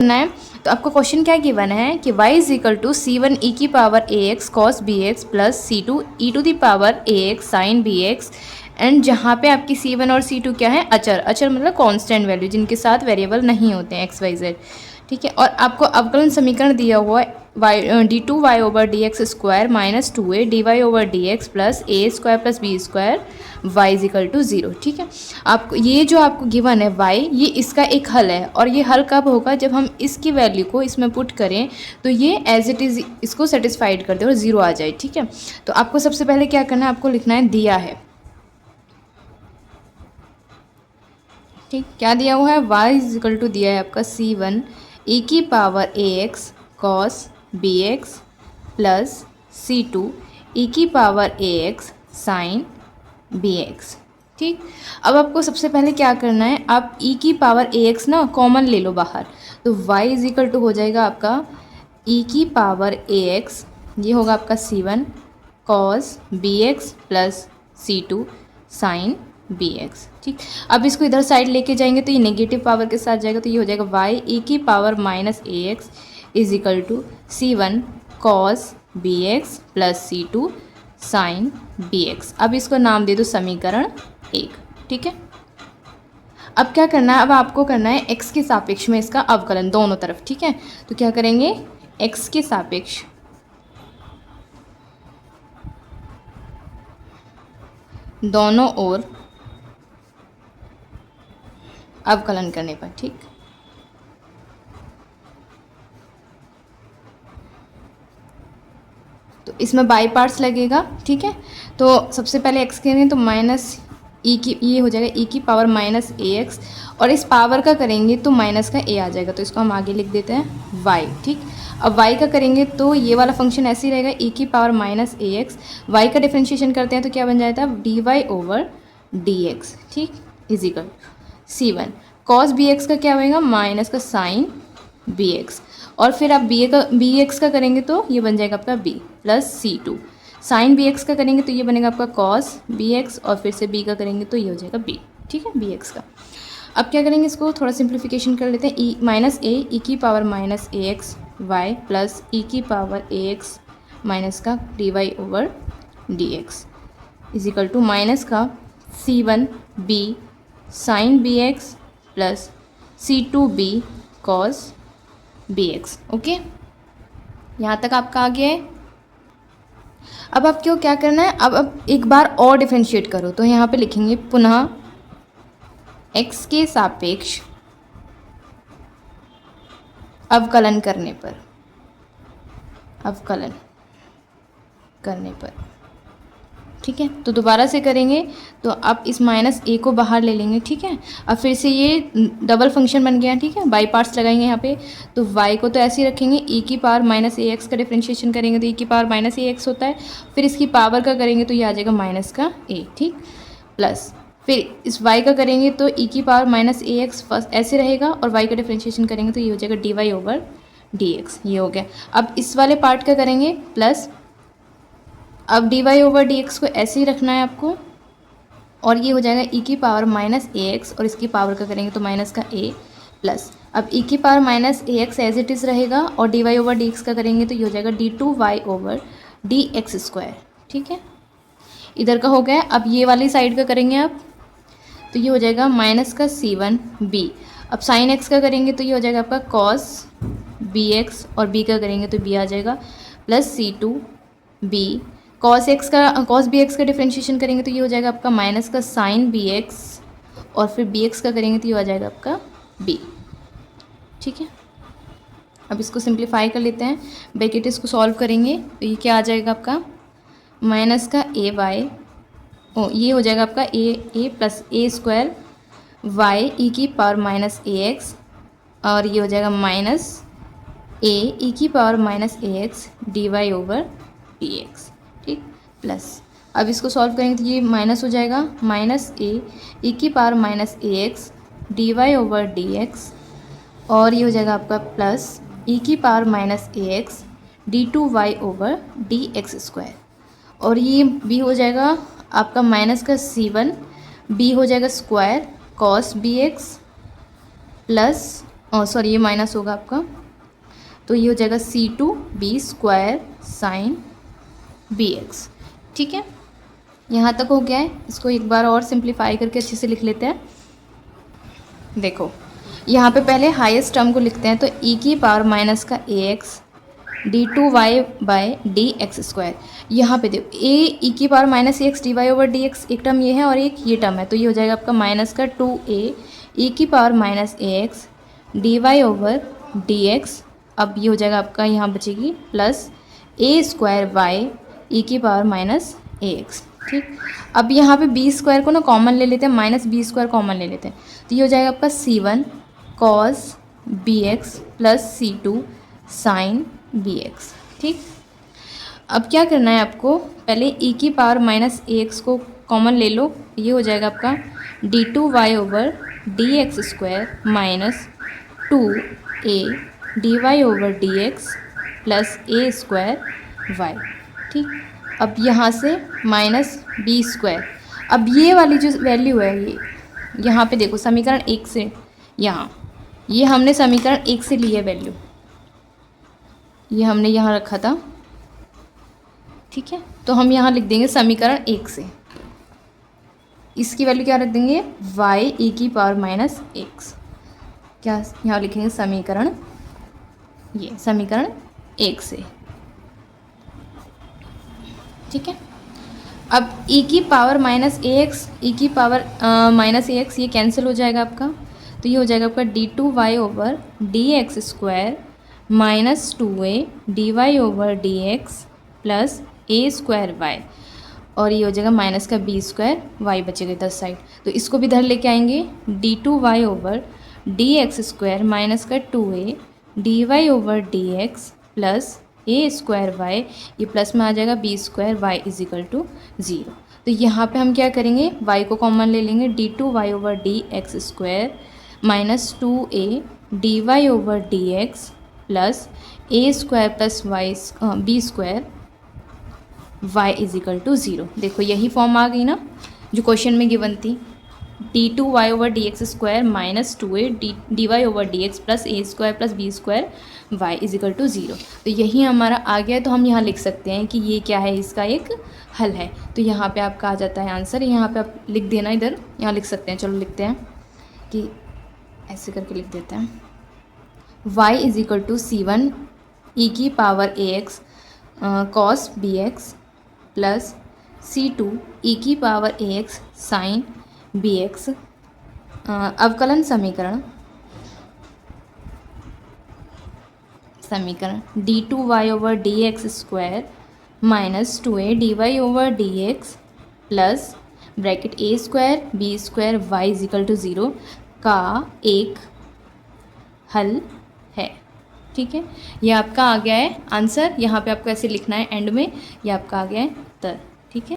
करना है। तो आपको क्वेश्चन क्या गिवन है कि y is equal to c1 e की power ax cos bx plus c2 e to the power ax sin bx, and जहाँ पे आपकी c1 और c2 क्या है, अचर। अचर मतलब कांस्टेंट वैल्यू जिनके साथ वेरिएबल नहीं होते हैं x y z, ठीक है। और आपको अवकलन समीकरण दिया हुआ है d2y over D X square minus 2a dy over D X plus A square plus B square y is equal to 0, ठीक है। आपको ये जो आपको गिवन है y, ये इसका एक हल है, और ये हल कब होगा, जब हम इसकी वैल्यू को इसमें पुट करें तो ये एज इट इज़ इसको सेटिस्फाइड कर दे और 0 आ जाए, ठीक है। तो आपको सबसे पहले क्या करना है, आपको लिखना है दिया है, ठीक। क्या दिया हुआ है, y इज इक्वल टू दिया है आपका c1 e की power ax cos bx plus c2 e की पावर ax sin bx, ठीक। अब आपको सबसे पहले क्या करना है, आप e की पावर ax ना कॉमन ले लो बाहर, तो y इज इक्वल टू हो जाएगा आपका e की पावर ax, ये होगा आपका c1 cos bx plus c2 sin bx, ठीक। अब इसको इधर साइड लेके जाएंगे तो ये नेगेटिव पावर के साथ जाएगा, तो ये हो जाएगा y e की power minus ax is equal to c1 cos bx plus c2 sin bx। अब इसको नाम दे दो समीकरण 1, ठीक है। अब क्या करना है, अब आपको करना है x के सापेक्ष में इसका अवकलन दोनों तरफ, ठीक है। तो क्या करेंगे, x के सापेक्ष दोनों ओर अवकलन करने पर, ठीक। तो इसमें बाई पार्ट्स लगेगा, ठीक है। तो सबसे पहले x करेंगे तो माइनस ई की, ये हो जाएगा e की पावर माइनस ax, और इस पावर का करेंगे तो माइनस का a आ जाएगा, तो इसको हम आगे लिख देते हैं y, ठीक। अब y का करेंगे तो ये वाला फंक्शन ऐसे ही रहेगा, e की पावर माइनस ax, y का डिफ्रेंशिएशन करते हैं तो क्या बन जाता है dy ओवर dx, ठीक, is equal c1 cos bx का क्या बनेगा, माइनस का sin bx, और फिर आप bx का करेंगे तो ये बन जाएगा आपका b plus c2, sine bx का करेंगे तो ये बनेगा आपका cos bx, और फिर से b का करेंगे तो ये हो जाएगा b, ठीक है, bx का। अब क्या करेंगे, इसको थोड़ा सिंप्लीफिकेशन कर लेते हैं, e माइनस a e की power minus ax y plus e की पावर ax माइनस का dy over dx is equal to minus का c1 b sine bx plus c2b cos bx, okay. यहाँ तक आपका आ गया है। अब आपको क्या करना है, अब एक बार और डिफरेंशिएट करो, तो यहाँ पे लिखेंगे पुनः x के सापेक्ष अवकलन करने पर, अवकलन करने पर, ठीक है। तो दोबारा से करेंगे तो आप इस माइनस a को बाहर ले लेंगे, ठीक है। अब फिर से ये डबल फंक्शन बन गया, ठीक है। बाई पार्ट्स लगाएंगे यहाँ पे, तो y को तो ऐसे ही रखेंगे, e की पावर माइनस ax का डिफ्रेंशिएशन करेंगे तो e की पावर माइनस ax होता है, फिर इसकी पावर का करेंगे तो ये आ जाएगा माइनस का a, ठीक, प्लस फिर इस y का करेंगे तो e की पावर माइनस ax फर्स्ट ऐसे रहेगा, और y का डिफ्रेंशिएशन करेंगे तो ये हो जाएगा dy ओवर dx, ये हो गया। अब इस वाले पार्ट का करेंगे प्लस, अब dy ओवर dx को ऐसे ही रखना है आपको, और ये हो जाएगा e की पावर माइनस ax, और इसकी पावर का करेंगे तो माइनस का a प्लस, अब e की power minus ax as it is रहेगा, और dy ओवर dx का करेंगे तो ये हो जाएगा d2y ओवर dx स्क्वायर, ठीक है। इधर का हो गया। अब ये वाली साइड का करेंगे आप, तो ये हो जाएगा माइनस का c1b, अब साइन x का करेंगे तो ये हो जाएगा आपका cos bx, और b का करेंगे तो b आ जाएगा प्लस c2b, cos bx का डिफ्रेंशिएशन करेंगे तो ये हो जाएगा आपका माइनस का साइन bx, और फिर bx का करेंगे तो ये आ जाएगा आपका b, ठीक है। अब इसको सिंप्लीफाई कर लेते हैं, ब्रैकेट इसको सॉल्व करेंगे तो ये क्या आ जाएगा आपका माइनस का ये हो जाएगा आपका a plus a square y e की पावर माइनस ax, और ये हो जाएगा माइनस a e की power minus ax dy over dx, ठीक, प्लस अब इसको सॉल्व करेंगे तो ये माइनस हो जाएगा, माइनस a e की power minus ax dy over dx, और ये हो जाएगा आपका प्लस e की power minus ax d2y over dx square, और ये b हो जाएगा आपका माइनस का c1, b हो जाएगा square cos bx plus sorry ये माइनस होगा आपका, तो ये हो जाएगा C2b स्क्वायर साइन bx। ठीक है, यहाँ तक हो गया है। इसको एक बार और सिंप्लीफाई करके अच्छे से लिख लेते हैं। देखो यहाँ पे पहले हाईएस्ट टर्म को लिखते हैं, तो e की पावर माइनस का ax d2y by D X square. यहाँ पे देखो e की power minus X D Y over D X एक टर्म ये है और एक ये टर्म है, तो ये हो जाएगा आपका माइनस का 2a e की power minus ax d Y over D x. अब ये हो जाएगा आपका, यहाँ बचेगी plus a square y e की पावर माइनस ax। ठीक, अब यहाँ पे बी स्क्वायर को ना कॉमन ले लेते हैं, माइनस बी स्क्वायर कॉमन ले लेते हैं, तो ये हो जाएगा आपका c1 cos bx plus c2 sine bx। ठीक, अब क्या करना है आपको, पहले e की पावर माइनस ax को कॉमन ले लो, ये हो जाएगा आपका d2y over D X square minus 2a D Y over D X plus A square Y. ठीक, अब यहाँ से माइनस बी स्क्वायर, अब ये वाली जो वैल्यू है ये यहाँ पे देखो समीकरण 1 से, यहाँ ये हमने समीकरण 1 से ली है वैल्यू, ये हमने यहाँ रखा था। ठीक है, तो हम यहाँ लिख देंगे समीकरण 1 से, इसकी वैल्यू क्या रख देंगे, y e की पावर माइनस x। क्या यहाँ लिखेंगे समीकरण, ये समीकरण 1 से। ठीक है, अब e की पावर माइनस ax e की पावर माइनस ax ये कैंसिल हो जाएगा आपका, तो ये हो जाएगा आपका d2y over D X square minus 2a D Y over D X plus A square Y, और ये हो जाएगा माइनस का बी स्क्वायर वाई बचेगा इधर साइड, तो इसको भी इधर लेके आएंगे d2y over D X square minus का 2a D Y over D X plus A square Y, ये प्लस में आ जाएगा B square Y is equal to 0। तो यहाँ पे हम क्या करेंगे, y को कॉमन ले लेंगे, d2y over D X square minus 2a D Y over D X plus A square plus Y B square y is equal to 0। देखो यही फॉर्म आ गई ना जो क्वेश्चन में गिवन थी, d2y over D X square minus 2a D Y over D X plus A square plus B square y is equal to 0। तो यही हमारा आ गया है, तो हम यहाँ लिख सकते हैं कि ये क्या है, इसका एक हल है। तो यहाँ पे आपका आ जाता है आंसर, यहाँ पे आप लिख देना, इधर यहाँ लिख सकते हैं। चलो लिखते हैं कि ऐसे करके लिख देते हैं, y is equal to c1 e की power ax cos bx plus c2 e की पावर ax साइन bx। अवकलन समीकरण d2y over D X square minus 2a D Y over D X plus bracket A square B square Y is equal to 0 का एक हल है। ठीक है, ये आपका आ गया है आंसर। यहाँ पे आपको ऐसे लिखना है एंड में, ये आपका आ गया है उत्तर। ठीक है।